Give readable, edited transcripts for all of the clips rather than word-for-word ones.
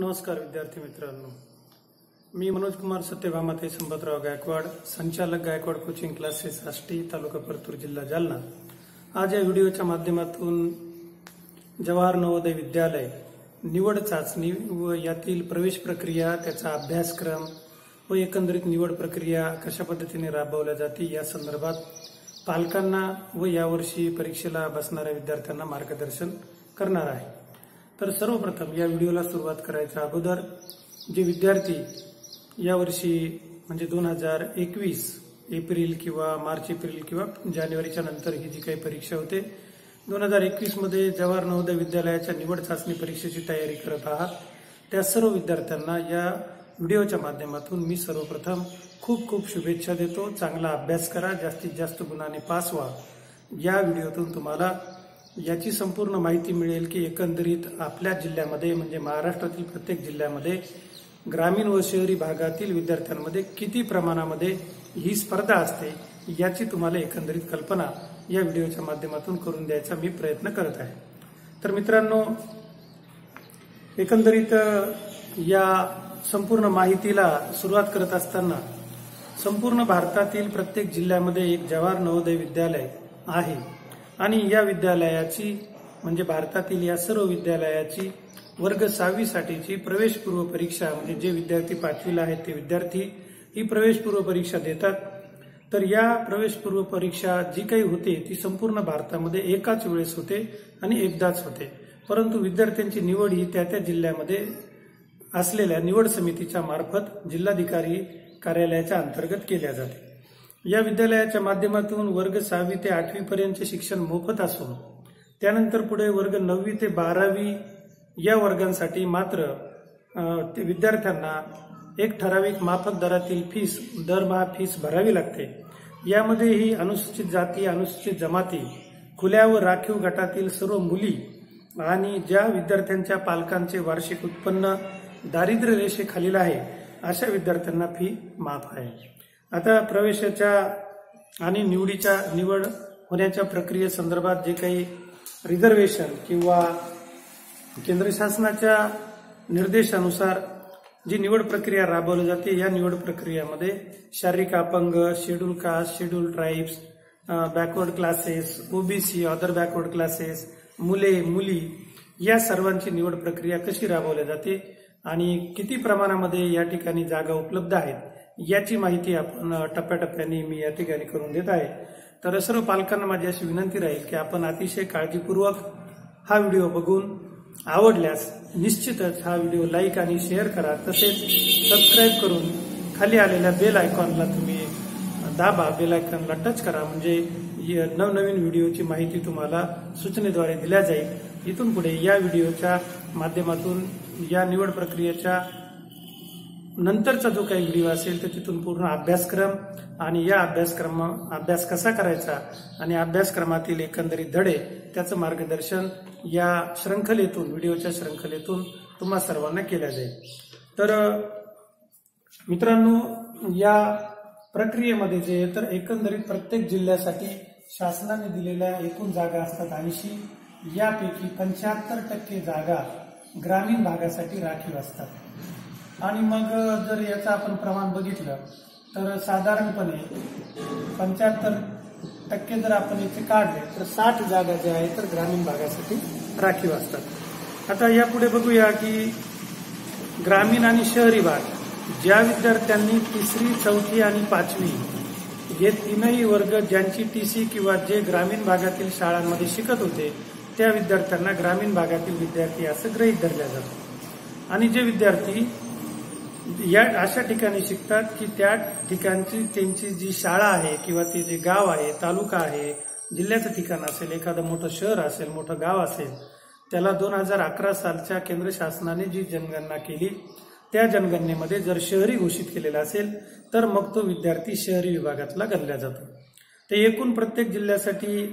नमस्कार विद्यार्थी मित्रांनो, मी मनोज कुमार सत्यभामाते संपतराव गायकवाड, संचालक गायकवाड कोचिंग क्लासेस आष्टी, तालुका परतूर, जिल्हा जालना। आज या व्हिडिओच्या माध्यमातून जवाहर नवोदय विद्यालय निवड चाचणी व यातील प्रवेश प्रक्रिया, त्याचा अभ्यासक्रम व एकंदरीत निवड प्रक्रिया कशा पद्धतीने राबवल्या जाते या संदर्भात पालकांना व यावर्षी परीक्षेला बसणाऱ्या विद्यार्थ्यांना मार्गदर्शन करणार आहे। तर सर्वप्रथम या व्हिडिओला सुरुवात करायच्या अगोदर जे विद्यार्थी यावर्षी म्हणजे 2021 एप्रिल किंवा मार्च एप्रिल किंवा जानेवारीच्या नंतर ही जी काही परीक्षा होते 2021 मध्ये जवाहर नवोदय विद्यालयाच्या निवड चाचणी परीक्षेची तयारी करत आहात, त्या सर्व विद्यार्थ्यांना या व्हिडिओच्या माध्यमातून मी सर्वप्रथम खूप खूप शुभेच्छा देतो। चांगला अभ्यास करा, जास्तीत जास्त गुणांनी पास व्हा। या व्हिडिओतून तुम्हाला याची संपूर्ण माहिती मिळेल की एकंदरीत आपल्या जिल्ह्यामध्ये म्हणजे महाराष्ट्रातील प्रत्येक जिल्ह्यामध्ये ग्रामीण व शहरी भागातील विद्यार्थ्यांमध्ये किती प्रमाणामध्ये ही स्पर्धा असते याची तुम्हाला एकंदरीत कल्पना या व्हिडिओच्या माध्यमातून करून द्यायचा मी प्रयत्न करत आहे। तर मित्रांनो, एकंदरीत या संपूर्ण माहितीला सुरुवात करत असताना संपूर्ण भारतातील प्रत्येक जिल्ह्यामध्ये एक जवाहर नवोदय विद्यालय आहे आणि या विद्यालयाची म्हणजे भारतातील या सर्व विद्यालयाची वर्ग 6वी साठीची प्रवेशपूर्व परीक्षा म्हणजे जे विद्यार्थी 5वीला आहेत ते विद्यार्थी ही प्रवेशपूर्व परीक्षा देतात। तर या प्रवेशपूर्व परीक्षा जी काही होते ती संपूर्ण भारतामध्ये एकाच वेळेस होते आणि एकदाच होते, परंतु विद्यार्थ्यांची निवड ही त्या जिल्ह्यामध्ये असलेल्या निवड समितीच्या मार्फत जिल्हाधिकारी कार्यालयाच्या अंतर्गत केल्या जाते। या विद्यालयाच्या माध्यमातून वर्ग 6वी ते 8वी पर्यंतचे शिक्षण मोफत असून त्यानंतर पुढे वर्ग 9वी ते 12वी या वर्गांसाठी मात्र विद्यार्थ्यांना एक ठराविक माफक दरातील फीस दरमहा फीस भरावी लागते। यामध्ये ही अनुसूचित जाती, अनुसूचित जमाती, खुल्या व राखीव गटातील सर्व मुली आणि ज्या विद्यार्थ्यांच्या पालकांचे वार्षिक उत्पन्न दारिद्र्य रेषेखालील आहे अशा विद्यार्थ्यांना फी माफ आहे। आता प्रवेशाच्या आणि निवड होण्याच्या प्रक्रियेसंदर्भात जे काही रिझर्वेशन किंवा केंद्र शासनाच्या निर्देशानुसार जी निवड प्रक्रिया राबवली जाते या निवड प्रक्रियेमध्ये शारीरिक अपंग, schedule caste, schedule tribes, backward classes, OBC, other backward classes, मुले मुली या सर्वांची निवड प्रक्रिया कशी राबवली जाते आणि किती प्रमाणामध्ये या ठिकाणी जागा उपलब्ध आहेत याची माहिती आपण टप्प्याटप्प्याने मी या ठिकाणी करून देत आहे। तर सर्व पालकांना माझी अशी विनंती राहील की आपण अतिशय काळजीपूर्वक हा व्हिडिओ बघून आवडल्यास निश्चितच हा व्हिडिओ लाईक आणि शेअर करा, तसेच सबस्क्राईब करून खाली आलेल्या बेल आयकॉनला तुम्ही दाबा, बेल आयकॉनला टच करा, म्हणजे नवनवीन व्हिडिओची माहिती तुम्हाला सूचनेद्वारे दिल्या जाईल। इथून पुढे या व्हिडिओच्या माध्यमातून या निवड प्रक्रियेच्या नंतरचा जो काही व्हिडिओ असेल तर तिथून पूर्ण अभ्यासक्रम आणि या अभ्यास कसा करायचा आणि अभ्यासक्रमातील एकंदरीत धडे त्याचं मार्गदर्शन या शृंखलेतून व्हिडिओच्या शृंखलेतून तुम्हा सर्वांना केल्या जाईल। तर मित्रांनो, या प्रक्रियेमध्ये जे तर एकंदरीत प्रत्येक जिल्ह्यासाठी शासनाने दिलेल्या एकूण जागा असतात 80, यापैकी 75% जागा ग्रामीण भागासाठी राखीव असतात। आणि मग जर याचं आपण प्रमाण बघितलं तर साधारणपणे 75% जर आपण इथे काढले तर 60 जागा ज्या आहेत तर ग्रामीण भागासाठी राखीव असतात। आता यापुढे बघूया की ग्रामीण आणि शहरी भाग ज्या विद्यार्थ्यांनी 3री, 4थी आणि 5वी हे तीनही वर्ग ज्यांची टीसी किंवा जे ग्रामीण भागातील शाळांमध्ये शिकत होते त्या विद्यार्थ्यांना ग्रामीण भागातील विद्यार्थी असं गृहीत धरल्या जातं। आणि जे विद्यार्थी या अशा ठिकाणी शिकतात की त्या ठिकाणची त्यांची जी शाळा आहे किंवा ते जे गाव आहे, तालुका आहे, जिल्ह्याचं ठिकाण असेल, एखादं मोठं शहर असेल, मोठं गाव असेल, त्याला 2011 सालच्या केंद्र शासनाने जी जनगणना केली त्या जनगणनेमध्ये जर शहरी घोषित केलेला असेल तर मग तो विद्यार्थी शहरी विभागातला गणला जातो। ते एकूण प्रत्येक जिल्ह्यासाठी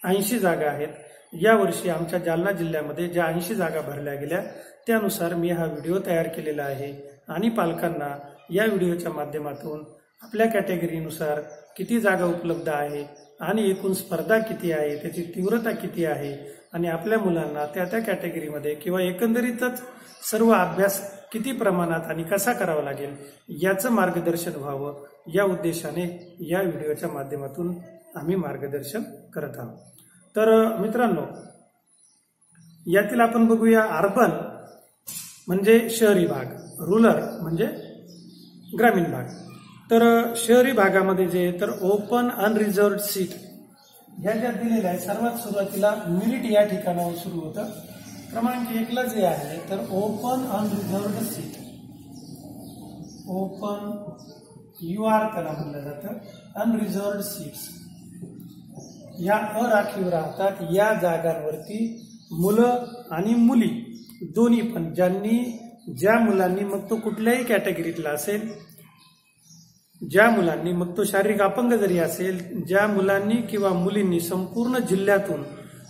80 जागा आहेत। यावर्षी आमच्या जालना जिल्ह्यामध्ये ज्या 80 जागा भरल्या गेल्या त्यानुसार मी हा व्हिडिओ तयार केलेला आहे आणि पालकांना या व्हिडिओच्या माध्यमातून आपल्या कॅटेगरीनुसार किती जागा उपलब्ध आहे आणि एकूण स्पर्धा किती आहे, त्याची तीव्रता किती आहे आणि आपल्या मुलांना त्या त्या कॅटेगरीमध्ये किंवा एकंदरीतच सर्व अभ्यास किती प्रमाणात आणि कसा करावा लागेल याचं मार्गदर्शन व्हावं या उद्देशाने या व्हिडिओच्या माध्यमातून आम्ही मार्गदर्शन करत आहोत. तर मित्रांनो, यातील आपण बघूया अर्बन म्हणजे शहरी भाग, रुरल म्हणजे ग्रामीण भाग. तर शहरी भागामध्ये जे तर ओपन अनरिझर्व्ड सीट ह्या ज्या दिलेल्या आहे, सर्वात सुरुवातीला मेरिट या ठिकाणावर सुरू होतं. क्रमांक 1ला जे आहे तर ओपन अनरिझर्व्ड सीट, ओपन UR त्याला म्हणलं जातं, अनरिझर्व्ड सीट्स या अराखीव राहतात. या जागांवरती मुलं आणि मुली दोन्ही पण, ज्या मुलांनी मग तो कुठल्याही कॅटेगरीतला असेल, ज्या मुलांनी मग तो शारीरिक अपंग जरी असेल, ज्या मुलांनी किंवा मुलींनी संपूर्ण जिल्ह्यातून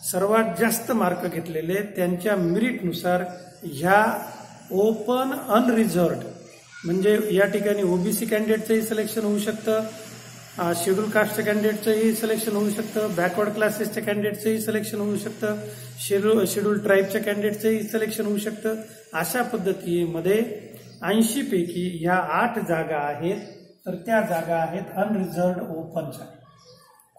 सर्वात जास्त मार्क घेतलेले त्यांच्या मेरिटनुसार ह्या ओपन अनरिझर्व्ड म्हणजे या ठिकाणी ओबीसी कॅन्डिडेटचंही सिलेक्शन होऊ शकतं, शेड्यूल कास्टच्या कॅन्डिडेटचंही सिलेक्शन होऊ शकतं, बॅकवर्ड क्लासेसच्या कॅन्डिडेटचंही सिलेक्शन होऊ शकतं, शेड्यूल ट्राईबच्या कॅन्डिडेटचंही सिलेक्शन होऊ शकतं. अशा पद्धतीमध्ये 80 पैकी ह्या 8 जागा आहेत. तर त्या जागा आहेत अनरिझर्व्ड ओपनच्या.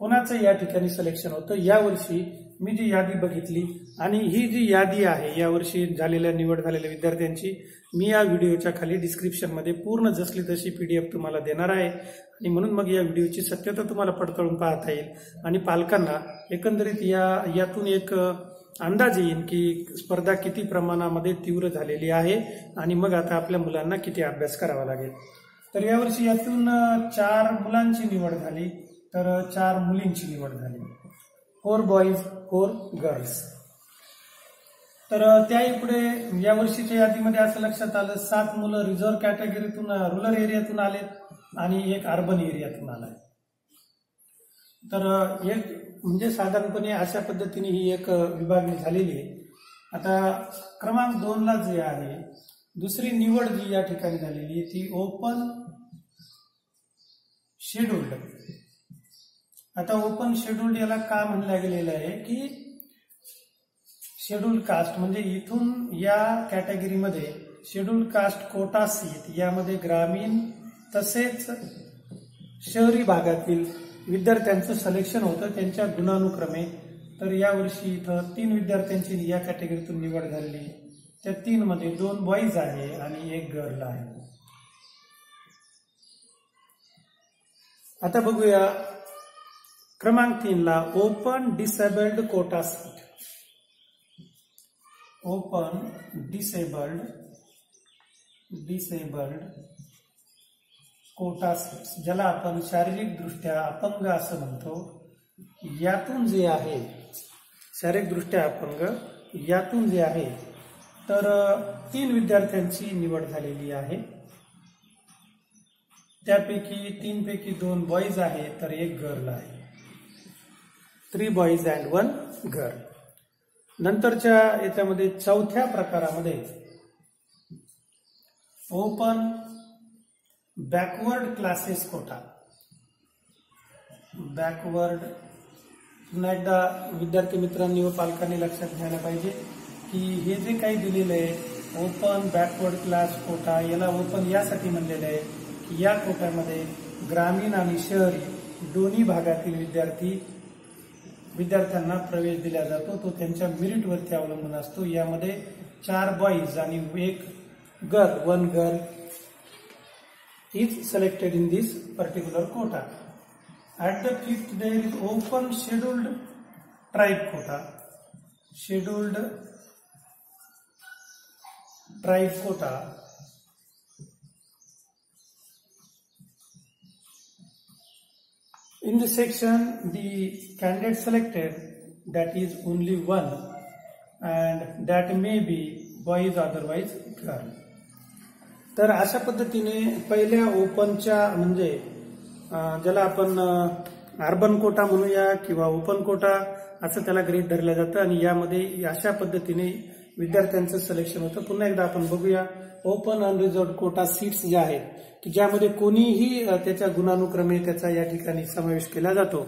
कोणाचं या ठिकाणी सिलेक्शन होतं यावर्षी मी जी यादी बघितली, आणि ही जी यादी आहे यावर्षी निवड झालेल्या विद्यार्थ्यांची, मी या व्हिडिओच्या खाली डिस्क्रिप्शनमध्ये पूर्ण जसली तशी PDF तुम्हाला देणार आहे. आणि म्हणून मग या व्हिडिओची सत्यता तुम्हाला पडताळून पाहता येईल आणि पालकांना एकंदरीत यातून एक अंदाज येईल की स्पर्धा किती प्रमाणामध्ये तीव्र झालेली आहे आणि मग आता आपल्या मुलांना किती अभ्यास करावा लागेल. तर यावर्षी यातून 4 मुलांची निवड झाली, तर 4 मुलींची निवड झाली. 4 बॉईज 4 गर्ल्स. तर त्याही पुढे यावर्षीच्या यादीमध्ये असं लक्षात आलं 7 मुलं रिझर्व्ह कॅटेगरीतून रुरल एरियातून आलेत आणि 1 अर्बन एरियातून आलाय. तर एक म्हणजे साधारणपणे अशा पद्धतीने ही एक विभागणी झालेली आहे. आता क्रमांक 2ला जे आहे दुसरी निवड जी या ठिकाणी झालेली ती ओपन शेड्यूल्ड. आता ओपन शेड्यूल्ड याला का म्हणलं गेलेलं आहे की शेड्यूल कास्ट म्हणजे इथून या कॅटेगरीमध्ये शेड्यूल कास्ट कोटा सीट यामध्ये ग्रामीण तसेच शहरी भागातील विद्यार्थ्यांचं सिलेक्शन होतं त्यांच्या गुणानुक्रमे. तर यावर्षी इथं 3 विद्यार्थ्यांची या कॅटेगरीतून निवड झालेली. त्या 3 मध्ये 2 बॉईज आहे आणि 1 गर्ल आहे. आता बघूया क्रमांक 3ला open disabled quota seat. Open disabled quota seats ज्याला आपण शारीरिकदृष्ट्या अपंग असं म्हणतो. यातून जे आहे शारीरिकदृष्ट्या अपंग यातून जे आहे तर 3 विद्यार्थ्यांची निवड झालेली आहे. त्यापैकी 3 पैकी 2 बॉईज आहे तर 1 गर्ल आहे. 3 बॉईज अँड 1 गर्ल. नंतरच्या याच्यामध्ये 4थ्या प्रकारामध्ये open backward classes quota. Backward पुन्हा एकदा विद्यार्थी मित्रांनी व पालकांनी लक्षात घ्यायला पाहिजे की हे जे काही दिलेलं आहे ओपन बॅकवर्ड क्लास कोटा, याला ओपन यासाठी म्हणलेलं आहे की या कोट्यामध्ये ग्रामीण आणि शहरी दोन्ही भागातील विद्यार्थ्यांना प्रवेश दिला जातो. तो त्यांच्या मेरिटवरती अवलंबून असतो. यामध्ये 4 बॉईज आणि 1 girl is selected in this particular quota. At the 5th there is open scheduled tribe quota. Scheduled tribe quota. In this section the candidate selected that is only one and that may be boys otherwise girl. तर अशा पद्धतीने पहिल्या ओपनच्या म्हणजे ज्याला आपण urban Kota म्हणूया किंवा open quota असं त्याला गृहीत धरलं जातं आणि यामध्ये अशा पद्धतीने विद्यार्थ्यांचं सिलेक्शन होतं. पुन्हा एकदा आपण बघूया ओपन अनरिझर्व्ड कोटा सीट्स ज्या आहेत की ज्यामध्ये कोणीही त्याच्या गुणानुक्रमे त्याचा या ठिकाणी समावेश केला जातो.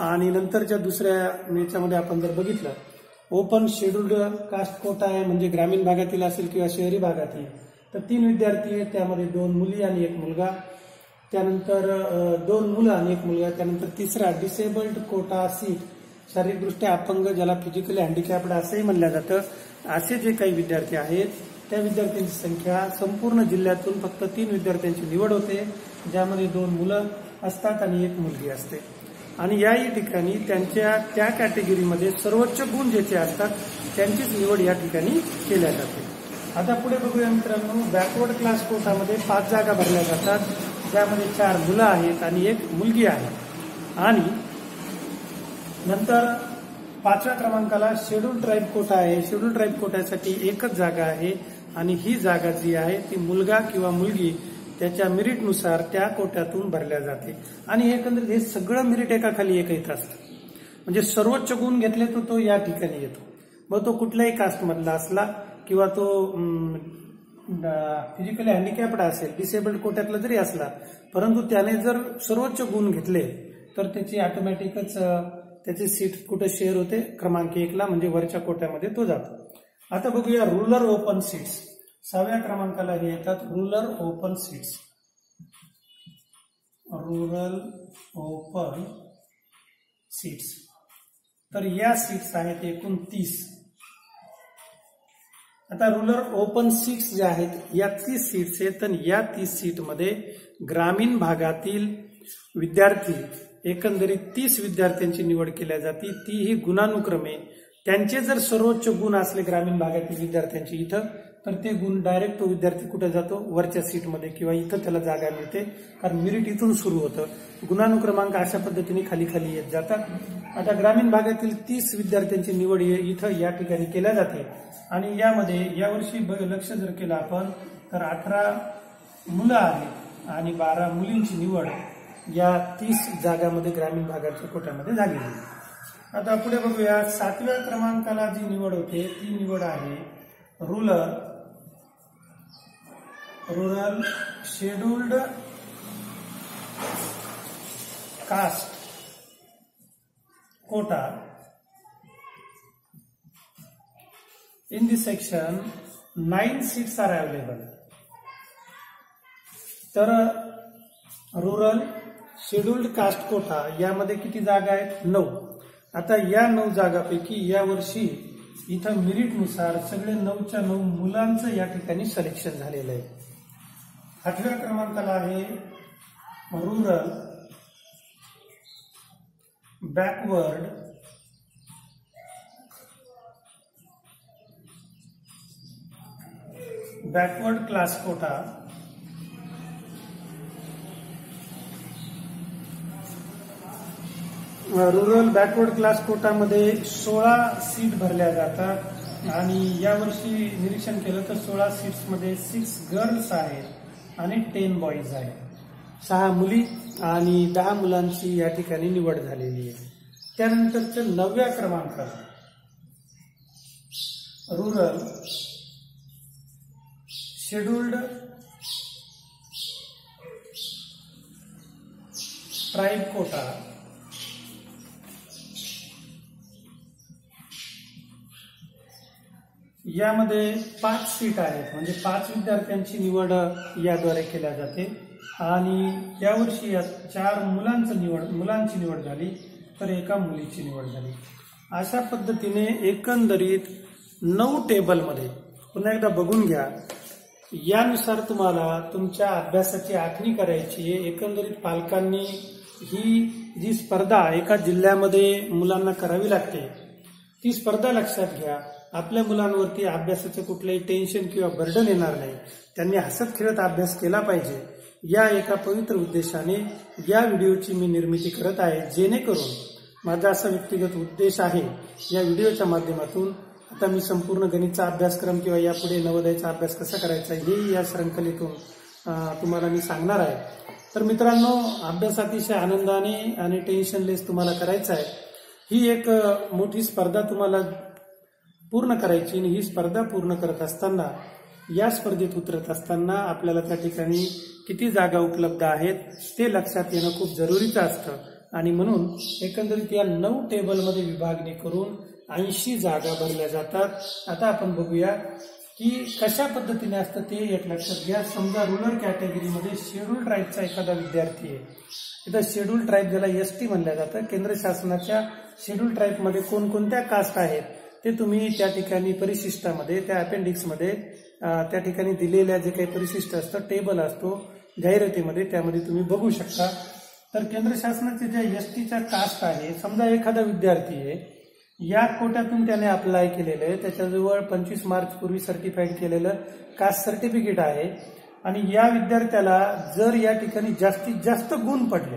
आणि नंतरच्या दुसऱ्या याच्यामध्ये आपण जर बघितलं ओपन शेड्यूल्ड कास्ट कोटा आहे, म्हणजे ग्रामीण भागातील असेल किंवा शहरी भागातील, तर 3 विद्यार्थी आहेत, त्यामध्ये 2 मुली आणि 1 मुलगा. त्यानंतर 2 मुलं आणि 1 मुलगा. त्यानंतर तिसरा डिसेबल्ड कोटा सीट, शारीरिकदृष्ट्या अपंग, ज्याला फिजिकली हँडिकॅप्ड असंही म्हणलं जातं, असे जे काही विद्यार्थी आहेत त्या विद्यार्थ्यांची संख्या संपूर्ण जिल्ह्यातून फक्त 3 विद्यार्थ्यांची निवड होते, ज्यामध्ये 2 मुलं असतात आणि 1 मुलगी असते. आणि याही ठिकाणी त्यांच्या त्या कॅटेगरीमध्ये सर्वोच्च गुण ज्याचे असतात त्यांचीच निवड या ठिकाणी केल्या जाते. आता पुढे बघूया मित्रांनो, बॅकवर्ड क्लास कोटामध्ये 5 जागा भरल्या जातात, ज्यामध्ये 4 मुलं आहेत आणि 1 मुलगी आहे. आणि नंतर 5व्या क्रमांकाला शेड्यूल ट्राईब कोटा आहे. शेड्यूल ट्राईब कोट्यासाठी 1च जागा आहे आणि ही जागा जी आहे ती मुलगा किंवा मुलगी त्याच्या मेरिटनुसार त्या कोट्यातून भरल्या जाते. आणि एकंदरीत हे सगळं मेरिट एका खाली एक येत असतं, म्हणजे सर्वोच्च गुण घेतले तर तो या ठिकाणी येतो. मग तो कुठल्याही कास्टमधला असला किंवा तो फिजिकली हँडिकॅप्ड असेल, डिसेबल्ड कोट्यातला जरी असला, परंतु त्याने जर सर्वोच्च गुण घेतले तर त्याची ऑटोमॅटिकच त्याची सीट कुठे शेअर होते, क्रमांक 1ला, म्हणजे वरच्या कोट्यामध्ये तो जातो. आता बघूया रुरल ओपन सीट्स. 6व्या क्रमांकाला हे येतात rural open seats. Rural open seats. तर या सीट्स आहेत एकूण 30. आता रुरल ओपन सीट्स ज्या आहेत या 30 सीट्स आहेत, तर या 30 सीटमध्ये ग्रामीण भागातील विद्यार्थी एकंदरीत 30 विद्यार्थ्यांची निवड केल्या जाते, तीही गुणानुक्रमे. त्यांचे जर सर्वोच्च गुण असले ग्रामीण भागातील विद्यार्थ्यांचे इथं, तर ते गुण डायरेक्ट तो विद्यार्थी कुठे जातो, वरच्या सीटमध्ये, किंवा इथं त्याला जागा मिळते, कारण मेरिट इथून सुरू होतं. गुणानुक्रमांक अशा पद्धतीने खाली खाली येत जातात. आता ग्रामीण भागातील 30 विद्यार्थ्यांची निवड इथं या ठिकाणी केल्या जाते. आणि यामध्ये यावर्षी लक्ष जर केलं आपण तर 18 मुलं आहेत आणि 12 मुलींची निवड या 30 जागांमध्ये ग्रामीण भागाच्या कोट्यामध्ये झालेली आहे. आता पुढे बघूया, 7व्या क्रमांकाला जी निवड होते ती निवड आहे rural scheduled caste quota. In this section 9 seats are available. तर रुरल शेड्यूल्ड कास्ट कोटा यामध्ये किती जागा आहेत, 9. आता या 9 जागापैकी यावर्षी इथं मेरिटनुसार सगळे 9च्या 9 मुलांचं या ठिकाणी सिलेक्शन झालेलं आहे. 8व्या क्रमांकाला आहे rural backward class quota. Rural backward class कोटामध्ये 16 सीट भरल्या जातात आणि यावर्षी निरीक्षण केलं तर 16 सीट्समध्ये 6 गर्ल्स आहेत आणि 10 बॉईज आहेत. 6 मुली आणि 10 मुलांची या ठिकाणी निवड झालेली आहे. त्यानंतरच्या 9व्या क्रमांकाला रुरल शेड्यूल्ड ट्राईब कोटा. यामध्ये 5 सीट आहेत, म्हणजे 5 विद्यार्थ्यांची निवड याद्वारे केल्या जाते. आणि यावर्षी 4 मुलांची निवड झाली तर 1 मुलीची निवड झाली. अशा पद्धतीने एकंदरीत 9 टेबलमध्ये पुन्हा एकदा बघून घ्या. यानुसार तुम्हाला तुमच्या अभ्यासाची आखणी करायची आहे. एकंदरीत पालकांनी ही जी स्पर्धा एका जिल्ह्यामध्ये मुलांना करावी लागते ती स्पर्धा लक्षात घ्या. आपल्या मुलांवरती अभ्यासाचं कुठलंही टेन्शन किंवा बर्डन येणार नाही, त्यांनी हसत खेळत अभ्यास केला पाहिजे, या एका पवित्र उद्देशाने या व्हिडिओची मी निर्मिती करत आहे. जेणेकरून माझा असा व्यक्तिगत उद्देश आहे या व्हिडिओच्या माध्यमातून आता मी संपूर्ण गणितचा अभ्यासक्रम किंवा यापुढे नवोदयाचा अभ्यास कसा करायचा हे या शृंखलेतून तुम्हाला मी सांगणार आहे. तर मित्रांनो, अभ्यास अतिशय आनंदाने आणि टेन्शनलेस तुम्हाला करायचा आहे. ही एक मोठी स्पर्धा तुम्हाला पूर्ण करायची आणि ही स्पर्धा पूर्ण करत असताना, या स्पर्धेत उतरत असताना आपल्याला त्या ठिकाणी किती जागा उपलब्ध आहेत ते लक्षात येणं खूप जरुरीचं असतं. आणि म्हणून एकंदरीत या 9 टेबलमध्ये विभागणी करून 80 जागा भरल्या जातात। आता आपण बघूया की कशा पद्धतीने असतं ते एक लक्षात घ्या। समजा रूरल कॅटेगरीमध्ये शेड्यूल ट्राईबचा एखादा विद्यार्थी आहे, इथं शेड्यूल ट्राईब ज्याला एसटी म्हणलं जातं, केंद्र शासनाच्या शेड्यूल ट्राईबमध्ये कोणकोणत्या कास्ट आहेत ते तुम्ही त्या ठिकाणी परिशिष्टामध्ये, त्या अपेंडिक्समध्ये त्या ठिकाणी दिलेल्या जे काही परिशिष्ट असतं, टेबल असतो जाहिरातीमध्ये, त्यामध्ये तुम्ही बघू शकता। तर केंद्र शासनाचे ज्या एसटीच्या कास्ट आहे, समजा एखादा विद्यार्थी आहे, या कोट्यातून त्याने अप्लाय केलेलं आहे, त्याच्याजवळ 25 मार्च पूर्वी सर्टिफाईड केलेलं कास्ट सर्टिफिकेट आहे आणि या विद्यार्थ्याला जर या ठिकाणी जास्तीत जास्त गुण पडले,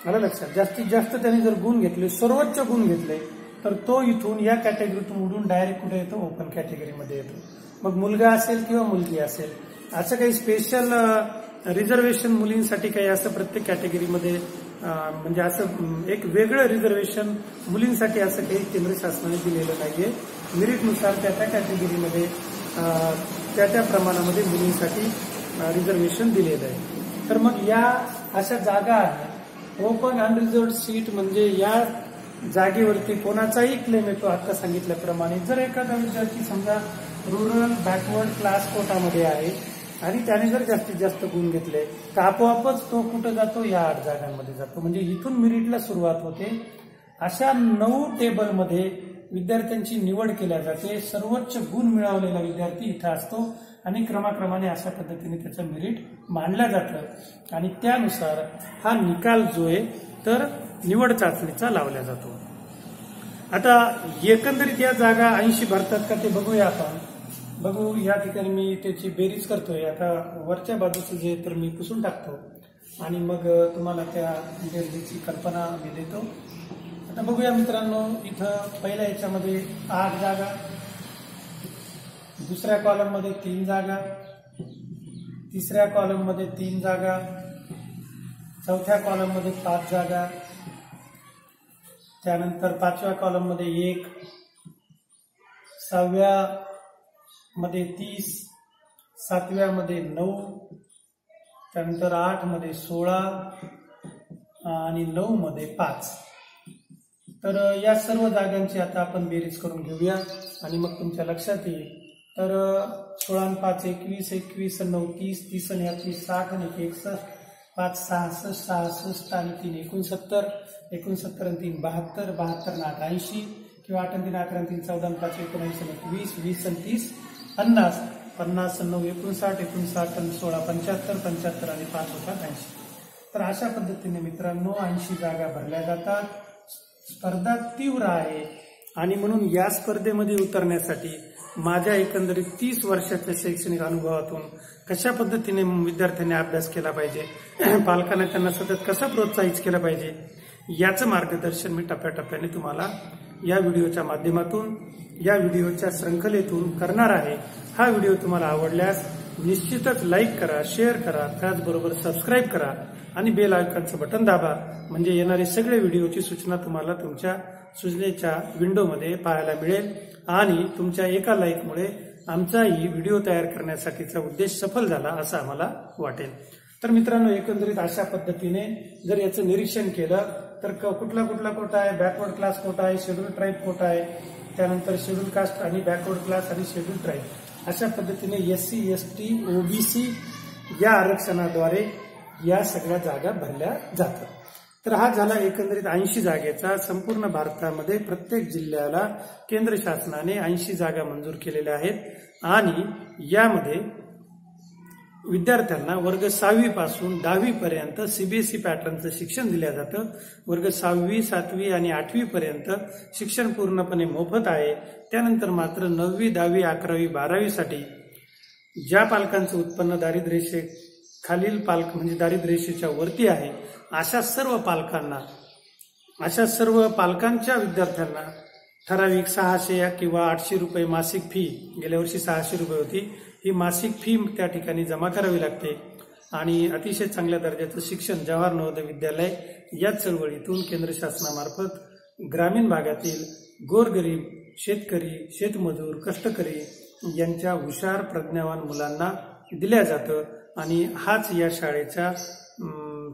आलं लक्षात, जास्तीत जास्त त्याने जर गुण घेतले, सर्वोच्च गुण घेतले, तर तो इथून या कॅटेगरीतून उडून डायरेक्ट कुठे येतो, ओपन कॅटेगरीमध्ये येतो। मग मुलगा असेल किंवा मुलगी असेल, असं काही स्पेशल रिझर्वेशन मुलींसाठी काही असं प्रत्येक कॅटेगरीमध्ये म्हणजे असं एक वेगळं रिझर्वेशन मुलींसाठी असं काही केंद्र शासनाने दिलेलं नाहीये। मेरिटनुसार त्या त्या कॅटेगरीमध्ये त्या प्रमाणामध्ये मुलींसाठी रिझर्वेशन दिलेलं आहे। तर मग या अशा जागा आहेत। ओपन अनरिझर्व्ड सीट म्हणजे या जागेवरती कोणाचाही क्लेम येतो। आता सांगितल्याप्रमाणे जर एखादा विद्यार्थी समजा रूरल बॅकवर्ड क्लास कोटामध्ये आहे आणि त्याने जर जास्तीत जास्त गुण घेतले तर आपोआपच तो कुठं जातो, या 8 जागांमध्ये जातो। म्हणजे इथून मेरिटला सुरुवात होते। अशा 9 टेबलमध्ये विद्यार्थ्यांची निवड केल्या जाते। सर्वोच्च गुण मिळवलेला विद्यार्थी इथं असतो आणि क्रमाक्रमाने अशा पद्धतीने त्याचं मेरिट मांडलं जातं आणि त्यानुसार हा निकाल जो आहे तर निवड चाचणीचा लावला जातो। आता एकंदरीत या जागा 80 भरतात का ते बघूया आपण। बघू, या ठिकाणी मी त्याची बेरीज करतोय। आता वरच्या बाजूचं जे तर मी पुसून टाकतो आणि मग तुम्हाला त्या बेरीजची कल्पना मी देतो। आता बघूया मित्रांनो, इथं पहिल्या याच्यामध्ये 8 जागा, दुसऱ्या कॉलममध्ये 3 जागा, तिसऱ्या कॉलममध्ये 3 जागा, चौथ्या कॉलममध्ये 5 जागा, त्यानंतर 5व्या कॉलममध्ये 1, 6व्या मध्ये 30, 7व्यामध्ये 9, त्यानंतर 8 मध्ये 16 आणि 9 मध्ये 5। तर या सर्व जागांची आता आपण बेरीज करून घेऊया आणि मग तुमच्या लक्षात येईल। तर 16 आणि 5 21, 21 आणि 9 30, 30 आणि 30 60 आणि 61, 5 66, 66 आणि 3 69, 69 आणि 3 72, 72 आणि 8 80 किंवा 8 आणि 3 11 आणि 3 14 आणि 5 19 आणि 20, 20 आणि 30 50, 50 आणि 9 59, 59 आणि 16 75, 75 आणि 5 होतात 80। तर अशा पद्धतीने मित्रांनो 80 जागा भरल्या जातात। स्पर्धा तीव्र आहे आणि म्हणून या स्पर्धेमध्ये उतरण्यासाठी माझ्या एकंदरीत 30 वर्षाच्या शैक्षणिक अनुभवातून कशा पद्धतीने विद्यार्थ्यांनी अभ्यास केला पाहिजे, पालकांना त्यांना सतत कसं प्रोत्साहित केलं पाहिजे, याचं मार्गदर्शन मी टप्प्याटप्प्याने तुम्हाला या व्हिडिओच्या माध्यमातून, या व्हिडिओच्या शृंखलेतून करणार आहे। हा व्हिडिओ तुम्हाला आवडल्यास निश्चितच लाईक करा, शेअर करा, त्याचबरोबर सबस्क्राईब करा आणि बेल आयकॉनचं बटन दाबा, म्हणजे येणारे सगळे व्हिडिओची सूचना तुम्हाला तुमच्या सूचनेच्या विंडोमध्ये पाहायला मिळेल आणि तुमच्या एका लाईकमुळे आमचाही व्हिडिओ तयार करण्यासाठीचा उद्देश सफल झाला असं आम्हाला वाटेल। तर मित्रांनो, एकंदरीत अशा पद्धतीने जर याचं निरीक्षण केलं तर कुठला कुठला कोटा आहे, बॅकवर्ड क्लास कोटा आहे, शेड्यूल ट्राईब कोटा आहे, त्यानंतर शेड्यूल कास्ट आणि बॅकवर्ड क्लास आणि शेड्यूल ट्राईब, अशा पद्धतीने SC, ST, OBC या आरक्षणाद्वारे या सगळ्या जागा भरल्या जातात। तर हा झाला एकंदरीत 80 जागेचा। संपूर्ण भारतामध्ये प्रत्येक जिल्ह्याला केंद्र शासनाने 80 जागा मंजूर केलेल्या आहेत आणि यामध्ये विद्यार्थ्यांना वर्ग 6वी पासून 10वी पर्यंत CBSE पॅटर्नचं शिक्षण दिलं जातं। वर्ग 6वी, 7वी आणि 8वी पर्यंत शिक्षण पूर्णपणे मोफत आहे। त्यानंतर मात्र 9वी, 10वी, 11वी, 12वी साठी ज्या पालकांचं उत्पन्न दारिद्र्य खालील पालक म्हणजे दारिद्र्य रेषेच्या वरती आहे, अशा सर्व पालकांच्या विद्यार्थ्यांना ठराविक 600 किंवा 800 रुपये मासिक फी, गेल्या वर्षी 600 रुपये होती, ही मासिक फी त्या ठिकाणी जमा करावी लागते आणि अतिशय चांगल्या दर्जाचं शिक्षण जवाहर नवोदय विद्यालय या चळवळीतून केंद्र शासनामार्फत ग्रामीण भागातील गोरगरीब शेतकरी, शेतमजूर, कष्टकरी यांच्या हुशार प्रज्ञावान मुलांना दिल्या जातं आणि हाच या शाळेच्या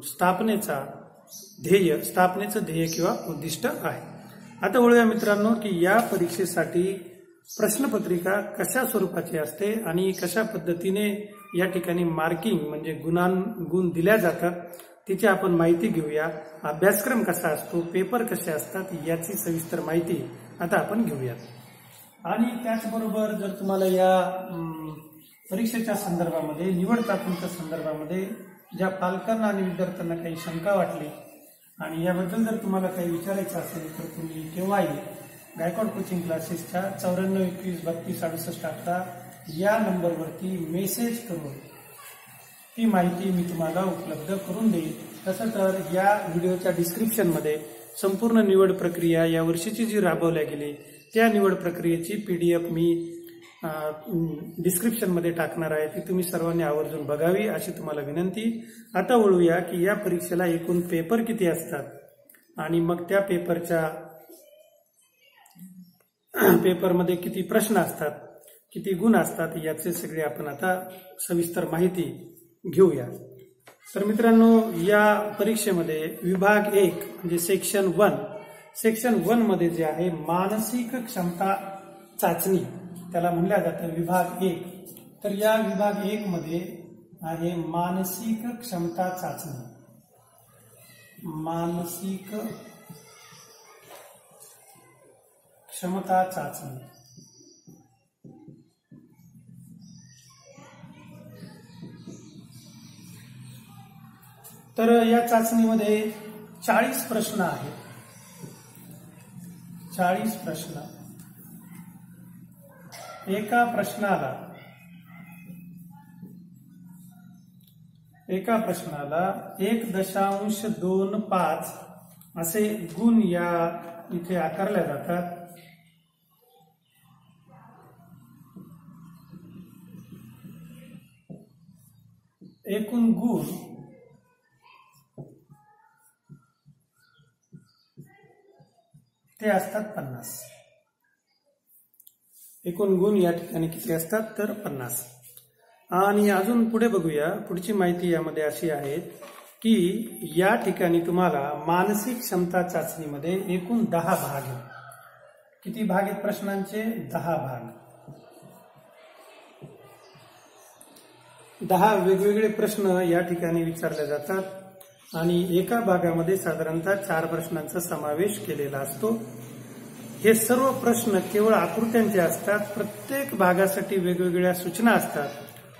स्थापनेचं ध्येय किंवा उद्दिष्ट आहे। आता वळूया मित्रांनो की या परीक्षेसाठी प्रश्नपत्रिका कशा स्वरूपाची असते आणि कशा पद्धतीने या ठिकाणी मार्किंग म्हणजे गुण दिल्या जातात तिची आपण माहिती घेऊया। अभ्यासक्रम कसा असतो, पेपर कसे असतात याची सविस्तर माहिती आता आपण घेऊया। आणि त्याचबरोबर जर तुम्हाला या परीक्षेच्या संदर्भामध्ये निवड चाचणीच्या संदर्भामध्ये ज्या पालकांना आणि विद्यार्थ्यांना काही शंका वाटली आणि याबद्दल जर तुम्हाला काही विचारायचं असेल तर तुम्ही केव्हाही गायकवाड कोचिंग क्लासेसच्या 9421326818 या नंबरवरती मेसेज करून ती माहिती मी तुम्हाला उपलब्ध करून देईल। तसं तर या व्हिडिओच्या डिस्क्रिप्शनमध्ये संपूर्ण निवड प्रक्रिया या वर्षीची जी राबवल्या गेली त्या निवड प्रक्रियेची PDF मी डिस्क्रिप्शनमध्ये टाकणार आहे, ती तुम्ही सर्वांनी आवर्जून बघावी अशी तुम्हाला विनंती। आता वळूया की या परीक्षेला एकूण पेपर किती असतात आणि मग त्या पेपरमध्ये किती प्रश्न असतात, किती गुण असतात याचे सगळे आपण आता सविस्तर माहिती घेऊया। तर मित्रांनो या परीक्षेमध्ये विभाग 1 म्हणजे सेक्शन 1 मध्ये जे आहे मानसिक क्षमता चाचणी त्याला म्हणल्या जातं विभाग 1। तर या विभाग 1 मध्ये आहे मानसिक क्षमता चाचणी, मानसिक क्षमता चाचणी। तर या चाचणीमध्ये 40 प्रश्न आहेत, 40 प्रश्न। एका प्रश्नाला 1.25 असे गुण या इथे आकारल्या जातात। एकूण गुण ते असतात 50। एकूण गुण या ठिकाणी किती असतात तर 50। आणि अजून पुढे बघूया, पुढची माहिती यामध्ये अशी आहे की या ठिकाणी तुम्हाला मानसिक क्षमता चाचणीमध्ये एकूण 10 भाग आहेत। किती भाग आहेत प्रश्नांचे? 10 भाग। 10 वेगवेगळे प्रश्न या ठिकाणी विचारले जातात आणि एका भागामध्ये साधारणतः 4 प्रश्नांचा समावेश केलेला असतो। हे सर्व प्रश्न केवळ आकृत्यांचे असतात। प्रत्येक भागासाठी वेगवेगळ्या सूचना असतात।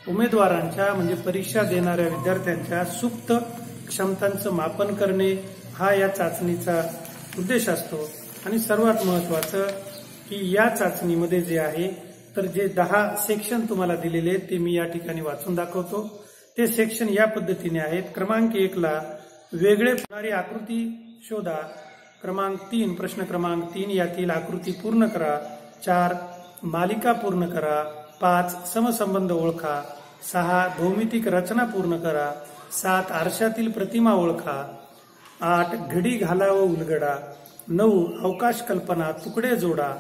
उमेदवारांच्या म्हणजे परीक्षा देणाऱ्या विद्यार्थ्यांच्या सुप्त क्षमतांचं मापन करणे हा या चाचणीचा उद्देश असतो। आणि सर्वात महत्त्वाचं की या चाचणीमध्ये जे आहे तर जे 10 सेक्शन तुम्हाला दिलेले आहेत ते मी या ठिकाणी वाचून दाखवतो। ते सेक्शन या पद्धतीने आहेत। क्रमांक 1 ला वेगळे होणारी आकृती शोधा। क्रमांक 3 प्रश्न क्रमांक 3 यातील आकृती पूर्ण करा। 4 मालिका पूर्ण करा। 5 समसंबंध ओळखा। 6 भौमितिक रचना पूर्ण करा। 7 आरशातील प्रतिमा ओळखा। 8 घडी घाला व उलगडा। 9 अवकाश कल्पना तुकडे जोडा।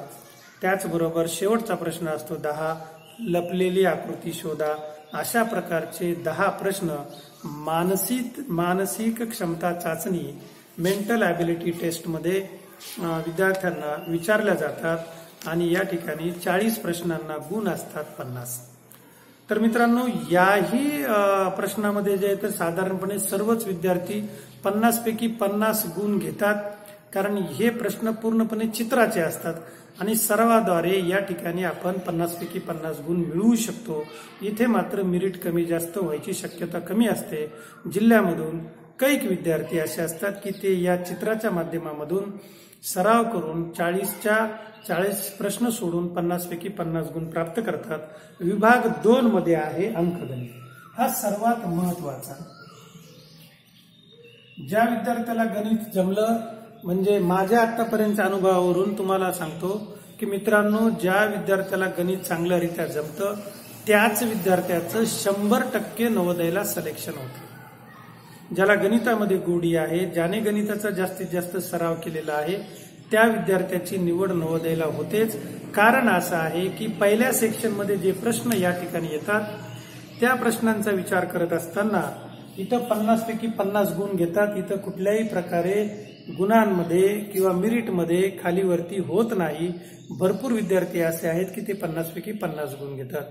त्याचबरोबर शेवटचा प्रश्न असतो 10 लपलेली आकृती शोधा। अशा प्रकारचे 10 प्रश्न मानसिक क्षमता चाचणी मेंटल ॲबिलिटी टेस्टमध्ये विद्यार्थ्यांना विचारल्या जातात आणि या ठिकाणी 40 प्रश्नांना गुण असतात 50। तर मित्रांनो याही प्रश्नामध्ये जे आहे तर साधारणपणे सर्वच विद्यार्थी 50 पैकी 50 गुण घेतात, कारण हे प्रश्न पूर्णपणे चित्राचे असतात आणि सरावाद्वारे या ठिकाणी आपण 50 पैकी 50 गुण मिळवू शकतो। इथे मात्र मेरिट कमी जास्त व्हायची शक्यता कमी असते। जिल्ह्यामधून कैक विद्यार्थी असे असतात की ते या चित्राच्या माध्यमामधून सराव करून 40 प्रश्न सोडून 50 पैकी 50 गुण प्राप्त करतात। विभाग 2 मध्ये आहे अंकगणित, हा सर्वात महत्वाचा। ज्या विद्यार्थ्याला गणित जमलं म्हणजे माझ्या आतापर्यंतच्या अनुभवावरून तुम्हाला सांगतो की मित्रांनो ज्या विद्यार्थ्याला गणित चांगल्यारीत्या जमतं त्याच विद्यार्थ्याचं 100% नवोदयला सिलेक्शन होतं। ज्याला गणितामध्ये गोडी आहे, ज्याने गणिताचा जास्तीत जास्त सराव केलेला आहे त्या विद्यार्थ्याची निवड नवोदयला होतेच। कारण असं आहे की पहिल्या सेक्शनमध्ये जे प्रश्न या ठिकाणी येतात त्या प्रश्नांचा विचार करत असताना इथं 50 पैकी 50 गुण घेतात। इथं कुठल्याही प्रकारे गुणांमध्ये किंवा मेरिटमध्ये खालीवरती होत नाही. भरपूर विद्यार्थी असे आहेत की ते 50 पैकी 50 गुण घेतात.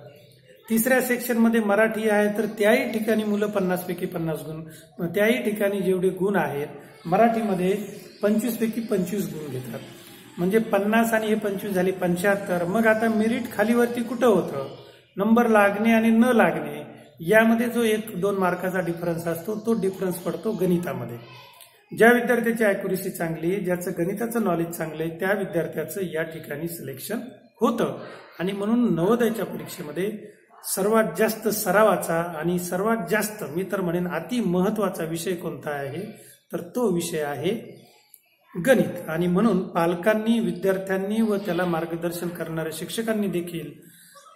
तिसऱ्या सेक्शनमध्ये मराठी आहे, तर त्याही ठिकाणी मुलं 50 पैकी 50 गुण, त्याही ठिकाणी जेवढे गुण आहेत मराठीमध्ये 25 पैकी 25 गुण घेतात. म्हणजे 50 आणि हे 25 झाले 75. मग आता मेरिट खालीवरती कुठं होतं? नंबर लागणे आणि न लागणे यामध्ये जो 1-2 मार्काचा डिफरन्स असतो तो डिफरन्स पडतो गणितामध्ये. ज्या विद्यार्थ्याची अॅक्युरेसी चांगली, ज्याचं गणिताचं नॉलेज चांगलं आहे, त्या विद्यार्थ्याचं या ठिकाणी सिलेक्शन होतं. आणि म्हणून नवोदयाच्या परीक्षेमध्ये सर्वात जास्त सरावाचा आणि सर्वात जास्त, मी तर म्हणेन अति महत्वाचा विषय कोणता आहे, तर तो विषय आहे गणित. आणि म्हणून पालकांनी, विद्यार्थ्यांनी व त्याला मार्गदर्शन करणाऱ्या शिक्षकांनी देखील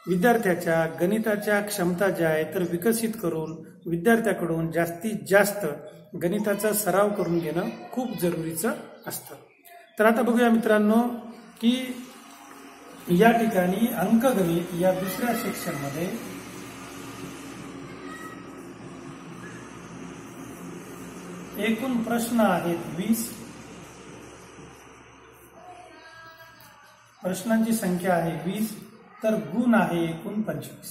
विद्यार्थ्याच्या गणिताच्या क्षमता ज्या आहेत तर विकसित करून विद्यार्थ्याकडून जास्तीत जास्त गणिताचा सराव करून घेणं खूप जरुरीचं असतं. तर आता बघूया मित्रांनो की या ठिकाणी अंकगणित या दुसऱ्या सेक्शनमध्ये एकूण प्रश्न आहेत 20. प्रश्नांची संख्या आहे 20, तर गुण आहे एकूण 25.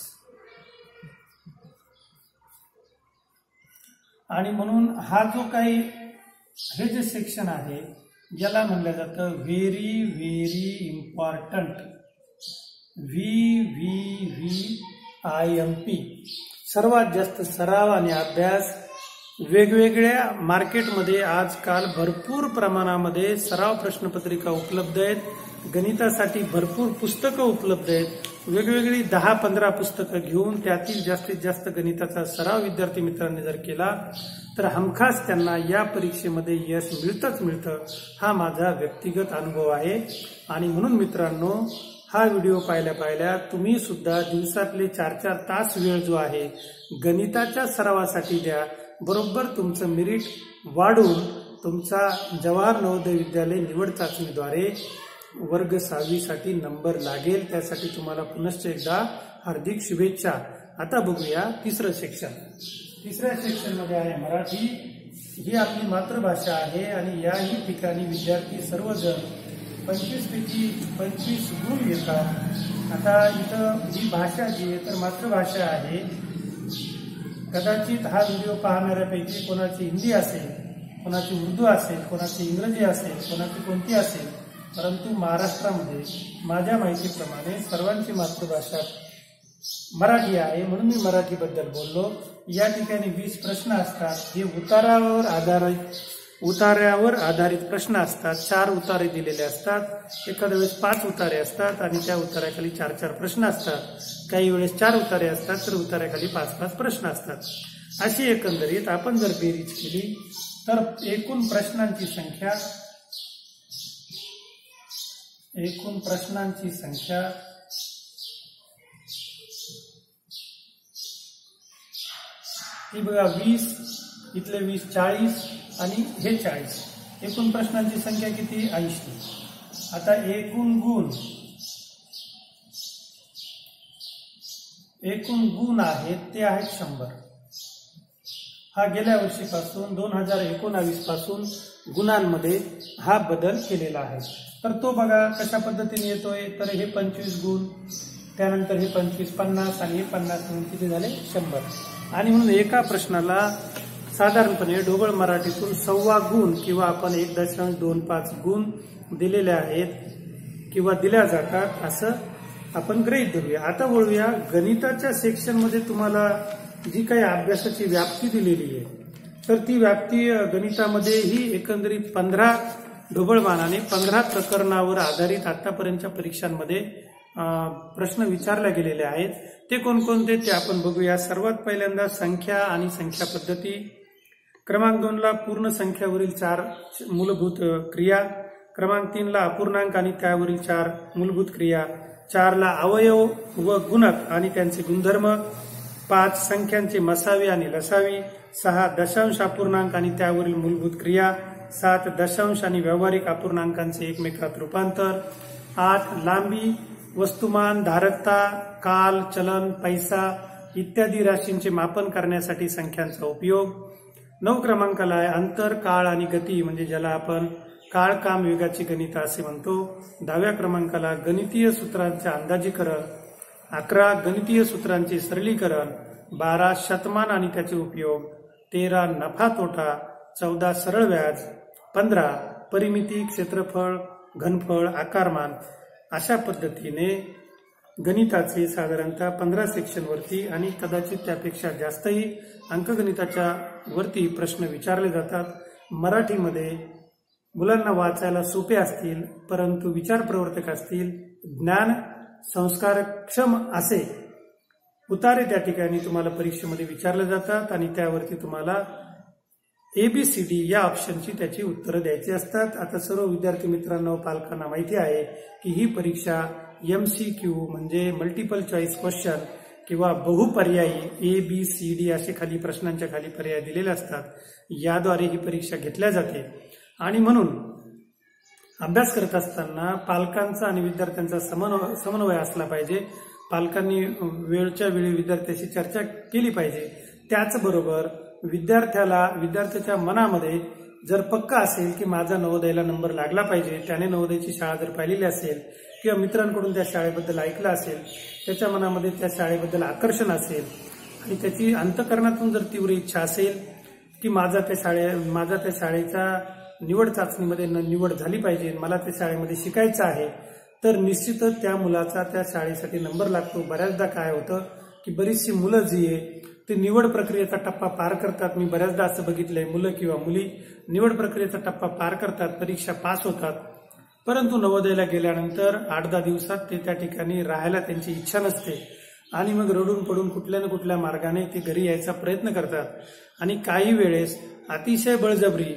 आणि म्हणून हा जो काही हे जे सेक्शन आहे याला म्हणलं जातं व्हेरी व्हेरी इम्पॉर्टंट, VVVIMP. सर्वात जास्त सराव आणि अभ्यास. वेगवेगळ्या मार्केटमध्ये आजकाल भरपूर प्रमाणामध्ये सराव प्रश्नपत्रिका उपलब्ध आहेत. गणितासाठी भरपूर पुस्तकं उपलब्ध आहेत. वेगवेगळी 10-15 पुस्तकं घेऊन त्यातील जास्तीत जास्त गणिताचा सराव विद्यार्थी मित्रांनी जर केला तर हमखास त्यांना या परीक्षेमध्ये यश मिळतंच मिळतं. हा माझा व्यक्तिगत अनुभव आहे. आणि म्हणून मित्रांनो हा व्हिडिओ पाहिल्या तुम्ही सुद्धा दिवसातले 4-4 तास वेळ जो आहे गणिताच्या सरावासाठी द्या. बरोबर तुमचं मेरिट वाढून तुमचा जवाहर नवोदय विद्यालय निवड चाचणीद्वारे वर्ग 6वी साठी नंबर लागेल. त्यासाठी तुम्हाला पुनश्च एकदा हार्दिक शुभेच्छा. आता बघूया तिसरं सेक्शन. तिसऱ्या सेक्शनमध्ये आहे मराठी. ही आपली मातृभाषा आहे आणि याही ठिकाणी विद्यार्थी सर्वजण 25 पैकी 25 गुण घेतात. आता इथं ही भाषा जी आहे तर मातृभाषा आहे. कदाचित हा व्हिडिओ पाहणाऱ्यापैकी कोणाची हिंदी असेल, कोणाची उर्दू असेल, कोणाची इंग्रजी असेल, कोणाची कोणती असेल, परंतु महाराष्ट्रामध्ये माझ्या माहितीप्रमाणे सर्वांची मातृभाषा मराठी आहे. म्हणून मी मराठीबद्दल बोललो. या ठिकाणी 20 प्रश्न असतात. हे उतार्यावर आधारित प्रश्न असतात. 4 उतारे दिलेले असतात. एखाद्या वेळेस 5 उतारे असतात आणि त्या उतार्याखाली 4-4 प्रश्न असतात. काही वेळेस 4 उतारे असतात तर उतार्याखाली 5-5 प्रश्न असतात. अशी एकंदरीत आपण जर बेरीज केली तर एकूण प्रश्नांची संख्या ही बघा 20, इथले 20 40 आणि हे 40. एकूण प्रश्नांची संख्या किती? 80. आता एकूण गुण आहेत ते आहेत 100. हा गेल्या वर्षीपासून 2019 पासून गुणांमध्ये हा बदल केलेला आहे. तर तो बघा कशा पद्धतीने येतोय. तर हे 25 गुण, त्यानंतर हे 25, 50 आणि हे 50 म्हणून किती झाले? 100. आणि म्हणून एका प्रश्नाला साधारणपणे ढोबळ मराठीतून 1.25 गुण किंवा आपण 1.25 गुण दिलेले आहेत किंवा दिल्या जातात असं आपण गृहीत धरूया. आता वळूया गणिताच्या सेक्शनमध्ये तुम्हाला जी काही अभ्यासाची व्याप्ती दिलेली आहे तर ती व्याप्ती गणितामध्ये ही एकंदरीत 15 ढोबळमानाने 15 प्रकरणावर आधारित आतापर्यंतच्या परीक्षांमध्ये प्रश्न विचारले गेलेले आहेत. ते कोणकोणते ते आपण बघूया. सर्वात पहिल्यांदा संख्या आणि संख्या पद्धती. क्रमांक 2 ला पूर्ण संख्यावरील 4 मूलभूत क्रिया. क्रमांक 3 ला अपूर्णांक आणि त्यावरील 4 मूलभूत क्रिया. 4 ला अवयव व गुणक आणि त्यांचे गुणधर्म. 5 संख्यांचे मसावी आणि लसावी. 6 दशांश अपूर्णांक आणि त्यावरील मूलभूत क्रिया. 7 दशांश आणि व्यावहारिक अपूर्णांकांचे एकमेकात रूपांतर. 8 लांबी, वस्तुमान, धारकता, काल, चलन, पैसा इत्यादी राशींचे मापन करण्यासाठी संख्यांचा उपयोग. 9 क्रमांकाला आहे अंतर, काळ आणि गती, म्हणजे ज्याला आपण काळ काम वेगाची गणित असे म्हणतो. 10व्या क्रमांकाला गणितीय सूत्रांचे अंदाजीकरण, 11 गणितीय सूत्रांचे सरलीकरण, 12 शतमान आणि त्याचे उपयोग, 13 नफा तोटा, 14 सरळ व्याज, 15 परिमिती, क्षेत्रफळ, घनफळ, आकारमान. अशा पद्धतीने गणिताचे साधारणतः 15 सेक्शनवरती आणि कदाचित त्यापेक्षा जास्तही अंकगणिताच्या वरती प्रश्न विचारले जातात. मराठीमध्ये मुलांना वाचायला सोपे असतील, परंतु विचार प्रवर्तक असतील, ज्ञान संस्कारक्षम असे उतारे त्या ठिकाणी तुम्हाला परीक्षेमध्ये विचारले जातात आणि त्यावरती तुम्हाला ABCD या ऑप्शनची त्याची उत्तरं द्यायची असतात. आता सर्व विद्यार्थी मित्रांना पालकांना माहिती आहे की ही परीक्षा MCQ म्हणजे मल्टिपल चॉईस क्वेश्चन किंवा बहुपर्यायी ABCD असे खाली प्रश्नांच्या खाली पर्याय दिलेले असतात. याद्वारे ही परीक्षा घेतल्या जाते आणि म्हणून अभ्यास करत असताना पालकांचा आणि विद्यार्थ्यांचा समन्वय असला पाहिजे. पालकांनी वेळच्या वेळी विद्यार्थ्याशी चर्चा केली पाहिजे. त्याचबरोबर विद्यार्थ्याच्या मनामध्ये जर पक्का असेल की माझा नवोदयला नंबर लागला पाहिजे, त्याने नवोदयची शाळा जर पाहिलेली असेल किंवा मित्रांकडून त्या शाळेबद्दल ऐकलं असेल, त्याच्या मनामध्ये त्या शाळेबद्दल आकर्षण असेल आणि त्याची अंतःकरणातून जर तीव्र इच्छा असेल की माझा त्या शाळेच्या निवड चाचणीमध्ये निवड झाली पाहिजे, मला त्या शाळेमध्ये शिकायचं आहे, तर निश्चितच त्या मुलाचा त्या शाळेसाठी नंबर लागतो. बऱ्याचदा काय होतं की बरीचशी मुलं जी आहे ते निवड प्रक्रियेचा टप्पा पार करतात. मी बऱ्याचदा असं बघितलंय, मुलं किंवा मुली निवड प्रक्रियेचा टप्पा पार करतात, परीक्षा पास होतात, परंतु नवोदयला गेल्यानंतर 8-10 दिवसात ते त्या ठिकाणी राहायला त्यांची इच्छा नसते आणि मग रडून पडून कुठल्या ना कुठल्या मार्गाने ते घरी यायचा प्रयत्न करतात. आणि काही वेळेस अतिशय बळजबरी,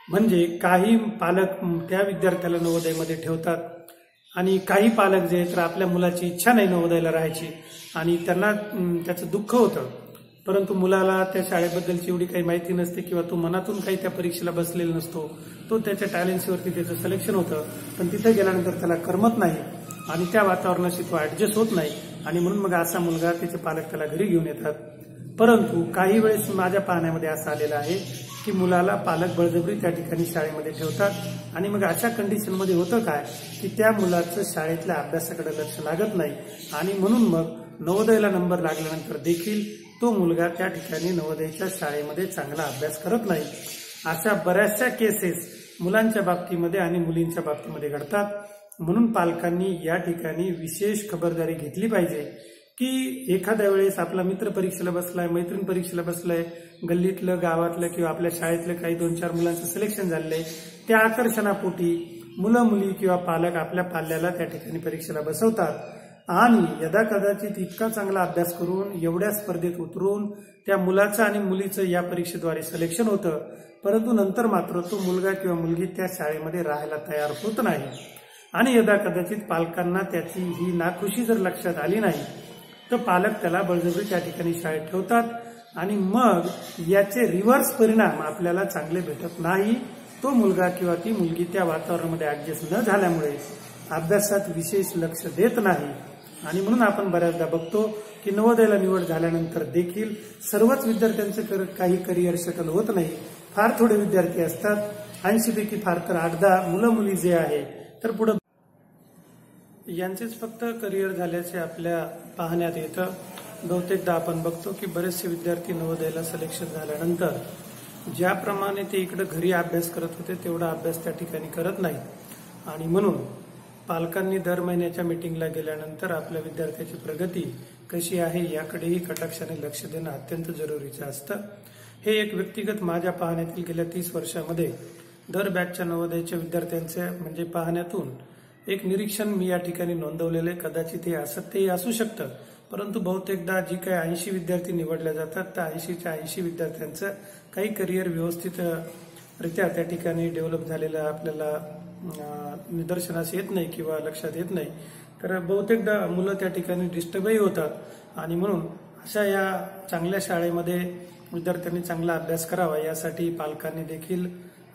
म्हणजे काही पालक त्या विद्यार्थ्याला नवोदयमध्ये ठेवतात आणि काही पालक जे तर आपल्या मुलाची इच्छा नाही नवोदयला राहायची आणि त्यांना त्याचं दुःख होतं, परंतु मुलाला त्या शाळेबद्दलची एवढी काही माहिती नसते किंवा तो मनातून काही त्या परीक्षेला बसलेला नसतो. तो त्याच्या टॅलेंट्सवरती त्याचं सिलेक्शन होतं, पण तिथे गेल्यानंतर त्याला करमत नाही आणि त्या वातावरणाशी तो ऍडजस्ट होत नाही आणि म्हणून मग असा मुलगा त्याचे पालक त्याला घरी घेऊन येतात. परंतु काही वेळेस माझ्या पाहण्यामध्ये असं आलेलं आहे की मुलाला पालक बळजबरी त्या ठिकाणी शाळेमध्ये ठेवतात आणि मग अशा कंडिशनमध्ये होतं काय की त्या मुलाचं शाळेतल्या अभ्यासाकडे लक्ष लागत नाही आणि म्हणून मग नवोदयला नंबर लागल्यानंतर देखील तो मुलगा त्या ठिकाणी नवोदयच्या शाळेमध्ये चांगला अभ्यास करत नाही. अशा बऱ्याचशा केसेस मुलांच्या बाबतीमध्ये आणि मुलींच्या बाबतीमध्ये घडतात. म्हणून पालकांनी या ठिकाणी विशेष खबरदारी घेतली पाहिजे की एखाद्या वेळेस आपला मित्र परीक्षेला बसलाय, मैत्रीण परीक्षेला बसलाय, गल्लीतलं, गावातलं किंवा आपल्या शाळेतलं काही 2-4 मुलांचं सिलेक्शन झालंय, त्या आकर्षणापोटी मुलं मुली किंवा पालक आपल्या पाल्याला त्या ठिकाणी परीक्षेला बसवतात आणि यदाकदाचित इतका चांगला अभ्यास करून एवढ्या स्पर्धेत उतरून त्या मुलाचं आणि मुलीचं या परीक्षेद्वारे सिलेक्शन होतं, परंतु नंतर मात्र तो मुलगा किंवा मुलगी त्या शाळेमध्ये राहायला तयार होत नाही आणि यदाकदाचित पालकांना त्याची ही नाखुशी जर लक्षात आली नाही तर पालक त्याला बळजबरी त्या ठिकाणी शाळेत ठेवतात आणि मग याचे रिव्हर्स परिणाम आपल्याला चांगले भेटत नाही. तो मुलगा किंवा ती मुलगी त्या वातावरणामध्ये ऍडजस्ट न झाल्यामुळे अभ्यासात विशेष लक्ष देत नाही आणि म्हणून आपण बऱ्याचदा बघतो की नवोदयला निवड झाल्यानंतर देखील सर्वच विद्यार्थ्यांचं काही करिअर सेटल होत नाही. फार थोडे विद्यार्थी असतात, 80 पैकी फार तर 8-10 मुलं मुली जे आहे तर पुढे यांचेच फक्त करिअर झाल्याचे आपल्या पाहण्यात येतं. बहुतेकदा आपण बघतो की बरेचसे विद्यार्थी नवोदयला सिलेक्शन झाल्यानंतर ज्याप्रमाणे ते इकडे घरी अभ्यास करत होते तेवढा अभ्यास त्या ठिकाणी करत नाहीत आणि म्हणून पालकांनी दर महिन्याच्या मीटिंगला गेल्यानंतर आपल्या विद्यार्थ्याची प्रगती कशी आहे याकडेही कटाक्षाने लक्ष देणं अत्यंत जरुरीचं असतं. हे एक व्यक्तिगत माझ्या पाहण्यातील गेल्या 30 वर्षामध्ये दर बॅचच्या नवोदयच्या विद्यार्थ्यांच्या म्हणजे पाहण्यातून एक निरीक्षण मी या ठिकाणी नोंदवलेले. कदाचित हे असत्यही असू शकतं, परंतु बहुतेकदा जी काही 80 विद्यार्थी निवडले जातात त्या 80च्या 80 विद्यार्थ्यांचं काही करिअर व्यवस्थितरित्या त्या ठिकाणी डेव्हलप झालेलं आपल्याला निदर्शनास येत नाही किंवा लक्षात येत नाही. तर बहुतेकदा मुलं त्या ठिकाणी डिस्टर्बही होतात आणि म्हणून अशा या चांगल्या शाळेमध्ये विद्यार्थ्यांनी चांगला अभ्यास करावा यासाठी पालकांनी देखील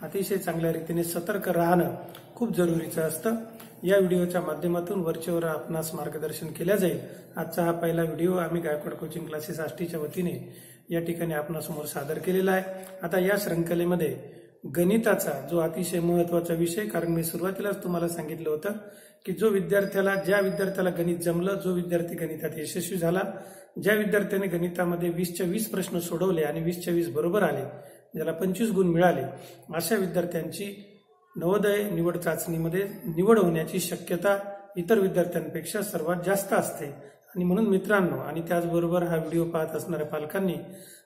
अतिशय चांगल्या रीतीने सतर्क राहणं खूप जरुरीचं असतं. या व्हिडिओच्या माध्यमातून वरचेवर आपणास मार्गदर्शन केल्या जाईल. आजचा हा पहिला व्हिडिओ आम्ही गायकवाड कोचिंग क्लासेस आष्टीच्या वतीने या ठिकाणी आपणासमोर सादर केलेला आहे। आता या श्रृंखलेमध्ये गणिताचा जो अतिशय महत्वाचा विषय, कारण मी सुरुवातीलाच तुम्हाला सांगितलं होतं की ज्या विद्यार्थ्याला गणित जमलं, जो विद्यार्थी गणितात यशस्वी झाला, ज्या विद्यार्थ्याने गणितामध्ये 20च्या 20 प्रश्न सोडवले आणि 20च्या 20 बरोबर आले, ज्याला 25 गुण मिळाले, अशा विद्यार्थ्यांची नवोदय निवड चाचणीमध्ये निवड होण्याची शक्यता इतर विद्यार्थ्यांपेक्षा सर्वात जास्त असते। आणि म्हणून मित्रांनो, आणि त्याचबरोबर हा व्हिडिओ पाहत असणाऱ्या पालकांनी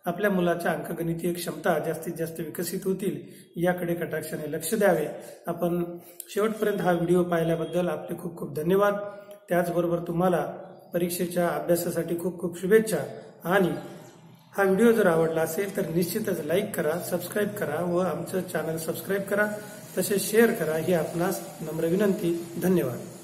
आपल्या मुलाच्या अंकगणितीय क्षमता जास्तीत जास्त विकसित होतील याकडे कटाक्षाने लक्ष द्यावे। आपण शेवटपर्यंत हा व्हिडिओ पाहिल्याबद्दल आपले खूप खूप धन्यवाद। त्याचबरोबर तुम्हाला परीक्षेच्या अभ्यासासाठी खूप खूप शुभेच्छा। आणि हा व्हिडिओ जर आवडला असेल तर निश्चितच लाईक करा, सबस्क्राईब करा व आमचं चॅनल सबस्क्राईब करा, तसेच शेअर करा ही आपणास नम्र विनंती। धन्यवाद।